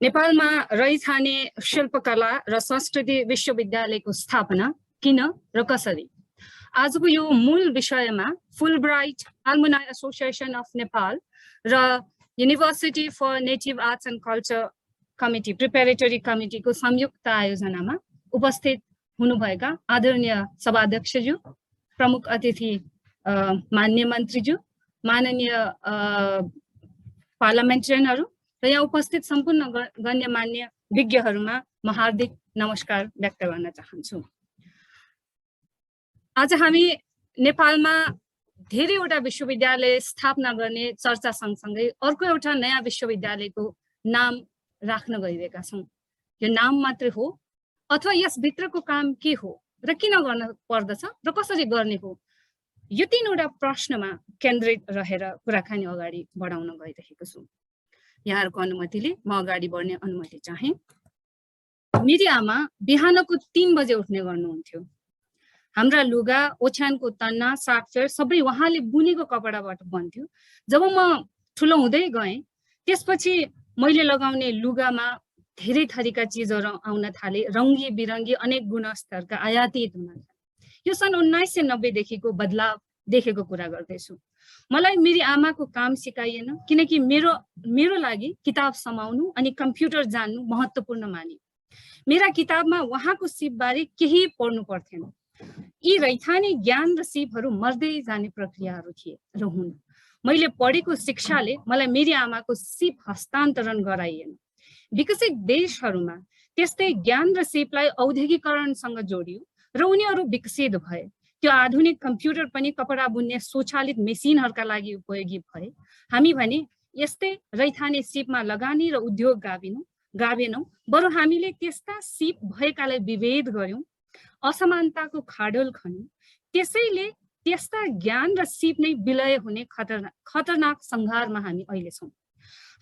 नेपालमा रैथाने शिल्पकला र संस्कृति विश्वविद्यालयको स्थापना किन र कसरी? आजको यो मूल विषयमा Fulbright alumni association of Nepal र university for native arts and culture committee preparatory कमिटीको संयुक्त आयोजनामा उपस्थित हुनुभएका आदरणीय सभाध्यक्षज्यू, प्रमुख अतिथि मान्य मन्त्रीज्यू, माननीय पार्लियामेन्टेरियनहरू र यहाँ उपस्थित सम्पूर्ण गण्यमान्य विज्ञहरूमा म हार्दिक नमस्कार व्यक्त गर्न चाहन्छु। आज हामी नेपालमा धेरैवटा विश्वविद्यालय स्थापना गर्ने चर्चा सँगसँगै अर्को एउटा नयाँ विश्वविद्यालयको नाम राख्न गइरहेका छौँ। यो नाम मात्रै हो अथवा यसभित्रको काम के हो र किन गर्न पर्दछ र कसरी गर्ने हो, यो तीनवटा प्रश्नमा केन्द्रित रहेर कुराकानी अगाडि बढाउन गइरहेको छु। यहाँहरूको अनुमतिले म अगाडि बढ्ने अनुमति चाहे। मेरी आमा बिहानको 3 बजे उठ्ने गर्नुहुन्थ्यो। हाम्रा लुगा, ओछ्यानको तन्ना, सागफेर सबै उहाँले बुनेको कपडाबाट बन्थ्यो। जब म ठुलो हुँदै गएँ त्यसपछि मैले लगाउने लुगामा धेरै थरीका चीजहरू आउन थाले, रङ्गी बिरङ्गी अनेक गुणस्तरका आयातित हुन थाले। यो सन् 1990 देखिको बदलाव देखेको कुरा गर्दैछु। मलाई मेरी आमाको काम सिकाइएन किनकि मेरो लागि किताब समाउनु अनि कम्प्युटर जान्नु महत्त्वपूर्ण मानियो। मेरा किताबमा उहाँको सिपबारे केही पढ्नु पर्थेन। यी रैथाने ज्ञान र सिपहरू मर्दै जाने प्रक्रियाहरू थिए र हुन्। मैले पढेको शिक्षाले मलाई मेरी आमाको सिप हस्तान्तरण गराइएन। विकसित देशहरूमा त्यस्तै ज्ञान र सिपलाई औद्योगिकरणसँग जोडियो र उनीहरू विकसित भए। त्यो आधुनिक कम्प्युटर पनि कपडा बुन्ने स्वचालित मेसिनहरूका लागि उपयोगी भए। हामी भने यस्तै रैथाने सिपमा लगानी र उद्योग गाभेनौँ, बरु हामीले त्यस्ता सिप भएकालाई विभेद गर्यौँ, असमानताको खाडल खन्यौँ। त्यसैले त्यस्ता ज्ञान र सिप नै विलय हुने खतरनाक सङ्घारमा हामी अहिले छौँ।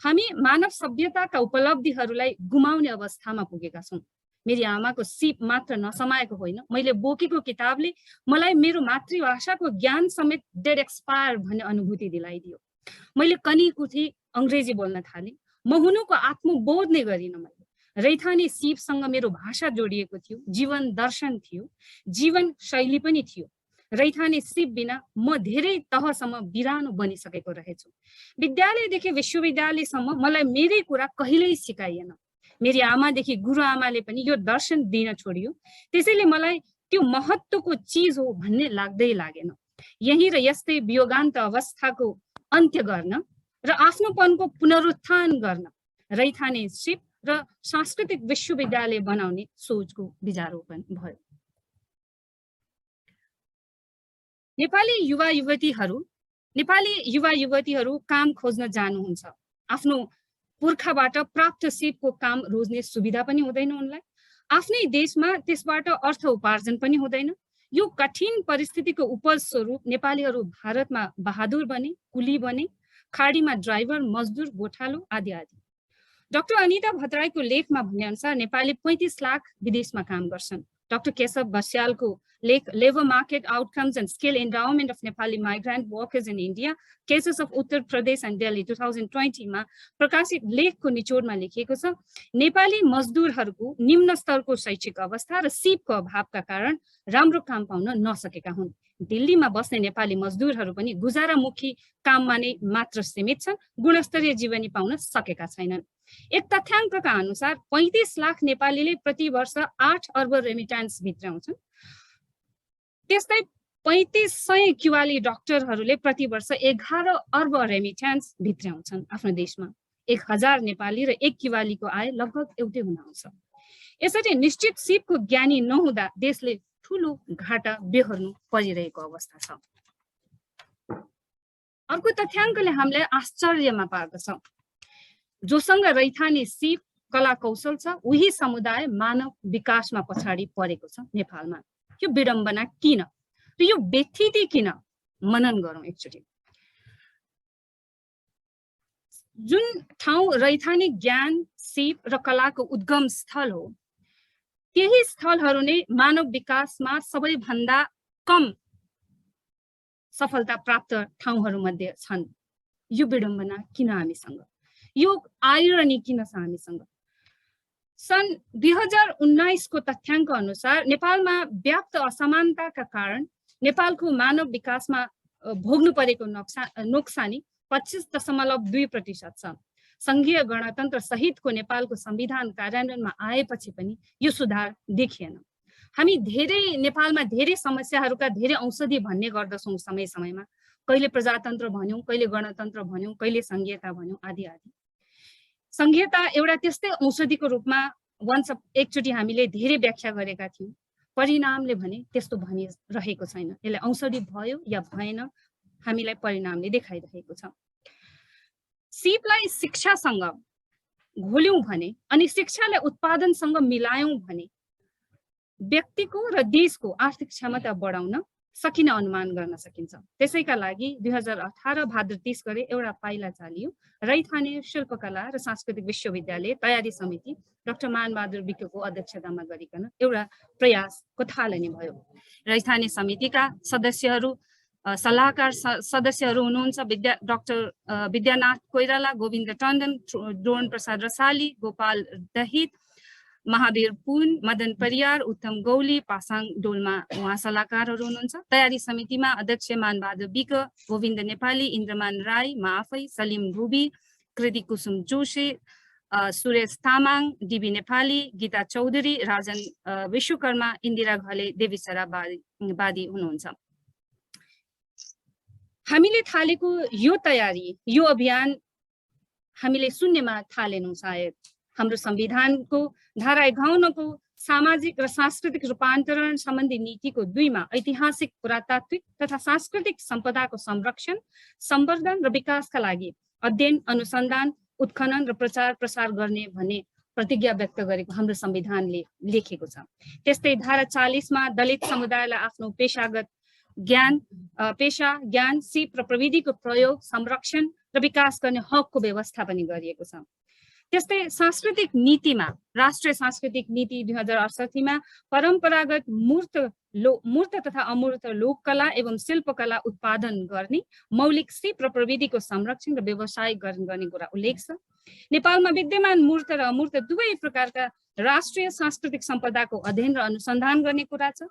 हामी मानव सभ्यताका उपलब्धिहरूलाई गुमाउने अवस्थामा पुगेका छौँ। मेरी आमाको सिप मात्र नसमाएको होइन, मैले बोकेको किताबले मलाई मेरो मातृभाषाको ज्ञान समेत डेड एक्सपायर भन्ने अनुभूति दिलाइदियो। मैले कनीकुथी अङ्ग्रेजी बोल्न थालेँ। म हुनुको आत्मबोध नै गरिनँ। मैले रैथाने सिपसँग मेरो भाषा जोडिएको थियो, जीवन दर्शन थियो, जीवन शैली पनि थियो। रैथाने सिप बिना म धेरै तहसम्म बिरानो बनिसकेको रहेछु। विद्यालयदेखि विश्वविद्यालयसम्म मलाई मेरै कुरा कहिल्यै सिकाइएन। मेरी आमादेखि गुरुआमाले पनि यो दर्शन दिन छोडियो। त्यसैले मलाई त्यो महत्त्वको चिज हो भन्ने लाग्दै लागेन। यही र यस्तै वियोगान्त अवस्थाको अन्त्य गर्न र आफ्नोपनको पुनरुत्थान गर्न रैथाने सिप र सांस्कृतिक विश्वविद्यालय बनाउने सोचको बिजारोपण भयो। नेपाली युवा युवतीहरू काम खोज्न जानुहुन्छ। आफ्नो पुर्खाबाट प्राप्त सिपको काम रोज्ने सुविधा पनि हुँदैन उनलाई। आफ्नै देशमा त्यसबाट अर्थ उपार्जन पनि हुँदैन। यो कठिन परिस्थितिको उपज स्वरूप नेपालीहरू भारतमा बहादुर बने, कुली बने, खाडीमा ड्राइभर, मजदुर, गोठालो आदि आदि। डाक्टर अनिता भट्टराईको लेखमा भनेअनुसार नेपाली 35 लाख विदेशमा काम गर्छन्। डाक्टर केशव बस्यालको लेख labour market outcomes and skill endowment of Nepali migrant workers in India cases of Uttar Pradesh and Delhi 2020 मा प्रकाशित लेखको निचोडमा लेखिएको छ, नेपाली मजदुरहरूको निम्न स्तरको शैक्षिक अवस्था र सिपको अभावका कारण राम्रो काम पाउन नसकेका हुन्। दिल्लीमा बस्ने नेपाली मजदुरहरू पनि गुजारामुखी काममा नै मात्र सीमित छन्, गुणस्तरीय जीवनी पाउन सकेका छैनन्। एक तथ्याङ्कका अनुसार 35 लाख नेपालीले प्रति वर्ष 8 अर्ब रेमिट्यान्स भित्राउँछन्। त्यस्तै 3500 किवाली डाक्टरहरूले प्रति वर्ष 11 अर्ब रेमिट्यान्स भित्राउँछन् आफ्नो देशमा। 1000 नेपाली र 1 किवालीको आय लगभग एउटै हुन आउँछ। यसरी निश्चित सिपको ज्ञानी नहुँदा देशले ठुलो घाटा बेहोर्नु परिरहेको अवस्था छ। अर्को तथ्याङ्कले हामीलाई आश्चर्यमा पार्दछ। जोसँग रैथाने सिप कला कौशल छ उही समुदाय मानव विकासमा पछाडि परेको छ नेपालमा। यो विडम्बना किन र यो व्यथिति किन, मनन गरौँ एकचोटि। जुन ठाउँ रैथाने ज्ञान, सिप र कलाको उद्गम स्थल हो, त्यही स्थलहरू नै मानव विकासमा सबैभन्दा कम सफलता प्राप्त ठाउँहरू मध्ये छन्। यो विडम्बना किन हामीसँग, यो आइरनी किन छ हामीसँग? सन् 2019 को तथ्याङ्क अनुसार नेपालमा व्याप्त असमानताका कारण नेपालको मानव विकासमा भोग्नु परेको नोक्सानी 25.2% छ। संघीय गणतन्त्र सहितको नेपालको संविधान कार्यान्वयनमा आएपछि पनि यो सुधार देखिएन। हामी नेपालमा धेरै समस्याहरूका धेरै औषधि भन्ने गर्दछौँ समय समयमा। कहिले प्रजातन्त्र भन्यौं, कहिले गणतन्त्र भन्यौं, कहिले संघीयता भन्यौं, आदि आदि। संघीयता एउटा त्यस्तै औषधिको रूपमा एकचोटि हामीले धेरै व्याख्या गरेका थियौं। परिणामले भने त्यस्तो भनिरहेको छैन। यसले औषधि भयो या भएन, हामीलाई परिणामले देखाइरहेको छ। सिपलाई शिक्षासँग घोल्यौं भने अनि शिक्षालाई उत्पादनसँग मिलायौं भने व्यक्तिको र देशको आर्थिक क्षमता बढाउन सकिने अनुमान गर्न सकिन्छ। त्यसैका लागि 2018 भाद्र 30 गते एउटा पाइला चालियो। रैथाने शिल्पकला र सांस्कृतिक विश्वविद्यालय तयारी समिति डाक्टर मानबहादुर विकको अध्यक्षतामा गरिकन एउटा प्रयासको थालनी भयो। रैथाने समितिका सदस्यहरू सल्लाहकार सदस्यहरू हुनुहुन्छ डाक्टर विद्यानाथ कोइराला, गोविन्द टण्डन, ड्रोन प्रसाद रसाली, गोपाल दहित, महावीर पुन, मदन परियार, उत्तम गौली, पासाङ डोल्मा उहाँ सल्लाहकारहरू हुनुहुन्छ। तयारी समितिमा अध्यक्ष मानबहादुर विक, गोविन्द नेपाली, इन्द्रमान राई, म आफै, सलिम भुबी, कृति कुसुम जोशी, सुरेश तामाङ, डिबी नेपाली, गीता चौधरी, राजन विश्वकर्मा, इन्दिरा घले, देवीचरा बादी हुनुहुन्छ। हामीले थालेको यो तयारी, यो अभियान हामीले शून्यमा थालेनौं। सायद हाम्रो संविधानको धारा 51को सामाजिक र सांस्कृतिक रूपान्तरण सम्बन्धी नीतिको 2 मा ऐतिहासिक, पुरातात्विक तथा सांस्कृतिक सम्पदाको संरक्षण, सम्वर्धन र विकासका लागि अध्ययन, अनुसन्धान, उत्खनन र प्रचार प्रसार गर्ने भन्ने प्रतिज्ञा व्यक्त गरेको हाम्रो संविधानले लेखेको छ। त्यस्तै धारा 40 मा दलित समुदायलाई आफ्नो पेशा, ज्ञान, सिप र प्रविधिको प्रयोग, संरक्षण र विकास गर्ने हकको व्यवस्था पनि गरिएको छ। त्यस्तै सांस्कृतिक नीतिमा राष्ट्रिय सांस्कृतिक नीति 2068 मा परम्परागत मूर्त तथा अमूर्त लोककला एवं शिल्पकला उत्पादन गर्ने, मौलिक सिप र प्रविधिको संरक्षण र व्यवसायीकरण गर्ने कुरा उल्लेख छ। नेपालमा विद्यमान मूर्त र अमूर्त दुवै प्रकारका राष्ट्रिय सांस्कृतिक सम्पदाको अध्ययन र अनुसन्धान गर्ने कुरा छ।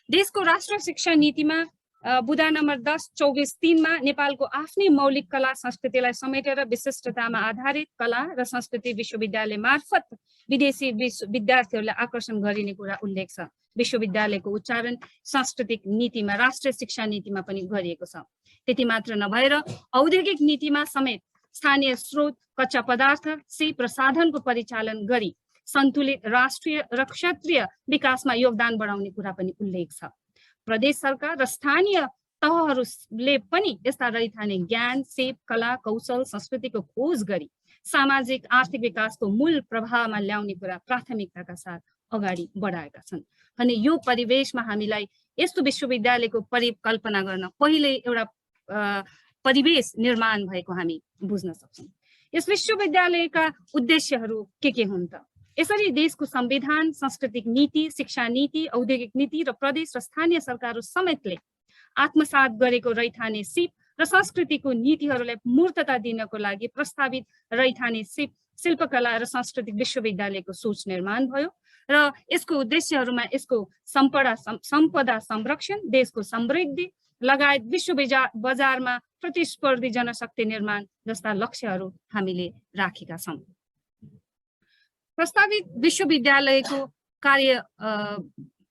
देशको राष्ट्रिय शिक्षा नीतिमा बुदा नम्बर 10/24/3 मा नेपालको आफ्नै मौलिक कला संस्कृतिलाई समेटेर विशिष्टतामा आधारित कला र संस्कृति विश्वविद्यालय मार्फत विदेशी विद्यार्थीहरूलाई आकर्षण गरिने कुरा उल्लेख छ। विश्वविद्यालयको उच्चारण सांस्कृतिक नीतिमा, राष्ट्रिय शिक्षा नीतिमा पनि गरिएको छ। त्यति मात्र नभएर औद्योगिक नीतिमा समेत स्थानीय स्रोत, कच्चा पदार्थ, सिप र साधनको परिचालन गरी सन्तुलित राष्ट्रिय र क्षेत्रीय विकासमा योगदान बढाउने कुरा पनि उल्लेख छ। प्रदेश सरकार र स्थानीय तहहरूले पनि यस्ता रैथाने ज्ञान, सिप, कला, कौशल, संस्कृतिको खोज गरी सामाजिक आर्थिक विकासको मूल प्रभावमा ल्याउने कुरा प्राथमिकताका साथ अगाडि बढाएका छन्। अनि यो परिवेशमा हामीलाई यस्तो विश्वविद्यालयको परिकल्पना गर्न पहिले एउटा परिवेश निर्माण भएको हामी बुझ्न सक्छौँ। यस विश्वविद्यालयका उद्देश्यहरू के हुन् त? यसरी देशको संविधान, सांस्कृतिक नीति, शिक्षा नीति, औद्योगिक नीति र प्रदेश र स्थानीय सरकारहरू समेतले आत्मसात गरेको रैथाने सिप र संस्कृतिको नीतिहरूलाई मूर्तता दिनको लागि प्रस्तावित रैथाने सिप, शिल्पकला र सांस्कृतिक विश्वविद्यालयको सोच निर्माण भयो र यसको उद्देश्यहरूमा यसको सम्पदा संरक्षण, देशको समृद्धि लगायत विश्व बजारमा प्रतिस्पर्धी जनशक्ति निर्माण जस्ता लक्ष्यहरू हामीले राखेका छौँ। प्रस्तावित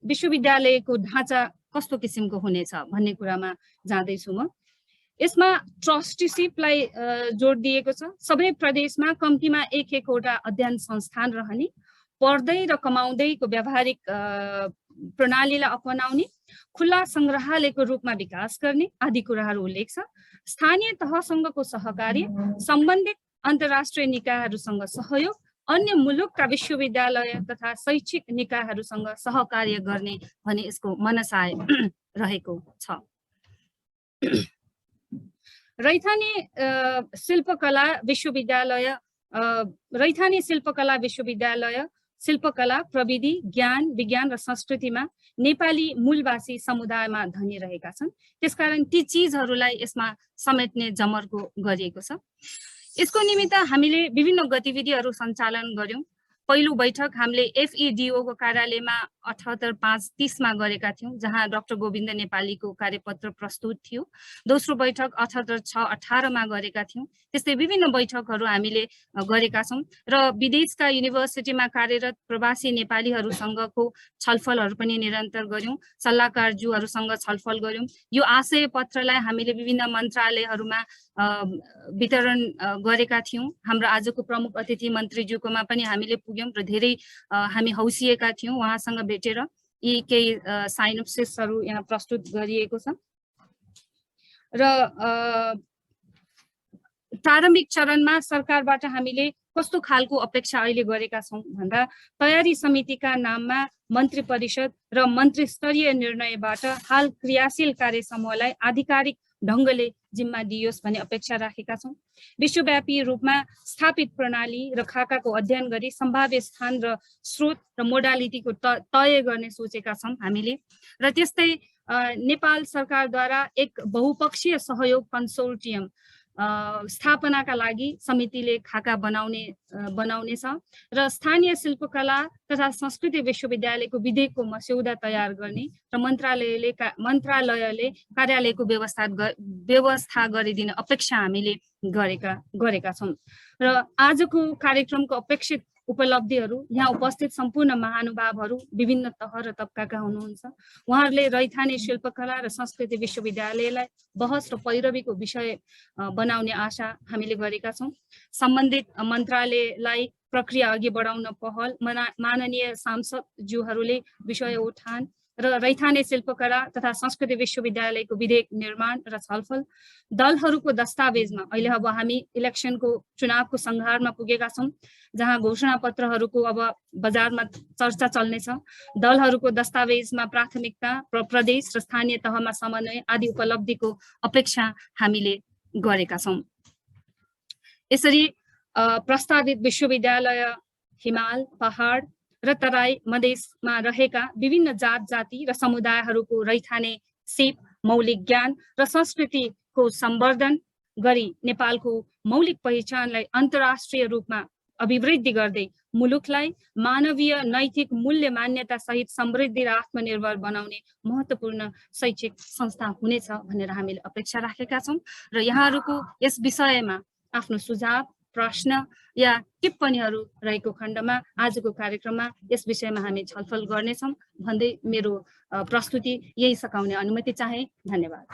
विश्वविद्यालयको ढाँचा कस्तो किसिमको हुनेछ भन्ने कुरामा जाँदैछु म। यसमा ट्रस्टीशिपलाई जोड दिएको छ। सबै प्रदेशमा कम्तीमा एक-एकवटा अध्ययन संस्थान रहने, पढ्दै र कमाउँदैको व्यावहारिक प्रणालीलाई अपनाउने, खुल्ला संग्रहालयको रूपमा विकास गर्ने आदि कुराहरू उल्लेख छ। स्थानीय तहसँगको सहकार्य, सम्बन्धित अन्तर्राष्ट्रिय निकायहरूसँग सहयोग, अन्य मुलुकका विश्वविद्यालय तथा शैक्षिक निकायहरूसँग सहकार्य गर्ने भने यसको मनसाय रहेको छ। रैथाने शिल्पकला विश्वविद्यालय शिल्पकला, प्रविधि, ज्ञान, विज्ञान र संस्कृतिमा नेपाली मूलवासी समुदायमा धनी रहेका छन्। त्यसकारण ती चीजहरूलाई यसमा समेट्ने जमर्को गरिएको छ। यसको निमित्त हामीले विभिन्न गतिविधिहरू सञ्चालन गर्यौं। पहिलो बैठक हामीले FEDO को कार्यालयमा 78-5-30 गरेका थियौं, जहाँ डाक्टर गोविन्द नेपालीको कार्यपत्र प्रस्तुत थियो। दोस्रो बैठक 78-6-18 गरेका थियौं। त्यस्तै विभिन्न बैठकहरू हामीले गरेका छौं र विदेशका युनिभर्सिटीमा कार्यरत प्रवासी नेपालीहरूसँगको छलफलहरू पनि निरन्तर गर्यौं, सल्लाहकारज्यूहरूसँग छलफल गर्यौं। यो आशय पत्रलाई हामीले विभिन्न मन्त्रालयहरूमा वितरण गरेका थियौं। हाम्रो आजको प्रमुख अतिथि मन्त्रीज्यूकोमा पनि हामीले पुग्यौं र धेरै हामी हौसिएका थियौं उहाँसँग भेटेर। यी केही साइनोप्सिसहरू यहाँ प्रस्तुत गरिएको छ र प्रारम्भिक चरणमा सरकारबाट हामीले कस्तो खालको अपेक्षा अहिले गरेका छौं भन्दा तयारी समितिका नाममा मन्त्री परिषद र मन्त्री स्तरीय निर्णयबाट हाल क्रियाशील कार्य समूहलाई आधिकारिक ढंगले जिम्मा दियोस् भन्ने अपेक्षा राखेका छौं। विश्वव्यापी रूपमा स्थापित प्रणाली र खाकाको अध्ययन गरी सम्भाव्य स्थान र स्रोत र मोडालिटीको तय गर्ने सोचेका छौं हामीले। र त्यस्तै नेपाल सरकारद्वारा एक बहुपक्षीय सहयोग कन्सोर्टियम स्थापनाका लागि समितिले खाका बनाउनेछ र स्थानीय शिल्पकला तथा संस्कृति विश्वविद्यालयको विधेयकको मस्यौदा तयार गर्ने र मन्त्रालयले कार्यालयको व्यवस्था गरिदिने अपेक्षा हामीले गरेका छौं। र आजको कार्यक्रमको अपेक्षित उपलब्धिहरू यहाँ उपस्थित सम्पूर्ण महानुभावहरू विभिन्न तह र तबकाका हुनुहुन्छ। उहाँहरूले रैथाने शिल्पकला र संस्कृति विश्वविद्यालयलाई बहस र पैरवीको विषय बनाउने आशा हामीले गरेका छौं। सम्बन्धित मन्त्रालयलाई प्रक्रिया अघि बढाउन पहल, माननीय सांसदज्यूहरूले विषय उठान र रैथाने शिल्पकला तथा संस्कृति विश्वविद्यालयको विधेयक निर्माण र छलफल, दलहरूको दस्तावेजमा अहिले अब हामी इलेक्सनको चुनावको संघारमा पुगेका छौं, जहाँ घोषणा पत्रहरूको अब बजारमा चर्चा चल्नेछ। दलहरूको दस्तावेजमा प्राथमिकता, प्रदेश र स्थानीय तहमा समन्वय आदि उपलब्धिको अपेक्षा हामीले गरेका छौं। यसरी प्रस्तावित विश्वविद्यालय हिमाल, पहाड र तराई मधेसमा रहेका विभिन्न जात जाति र समुदायहरूको रैथाने सिप, मौलिक ज्ञान र संस्कृतिको सम्वर्धन गरी नेपालको मौलिक पहिचानलाई अन्तर्राष्ट्रिय रूपमा अभिवृद्धि गर्दै मुलुकलाई मानवीय नैतिक मूल्य मान्यता सहित समृद्धि र आत्मनिर्भर बनाउने महत्त्वपूर्ण शैक्षिक संस्था हुनेछ भनेर हामीले अपेक्षा राखेका छौं। र यहाँहरूको यस विषयमा आफ्नो सुझाव, प्रश्न या टिप्पणीहरू रहेको खण्डमा आजको कार्यक्रममा यस विषयमा हामी छलफल गर्नेछौं भन्दै मेरो प्रस्तुति यही सकाउने अनुमति चाहे। धन्यवाद।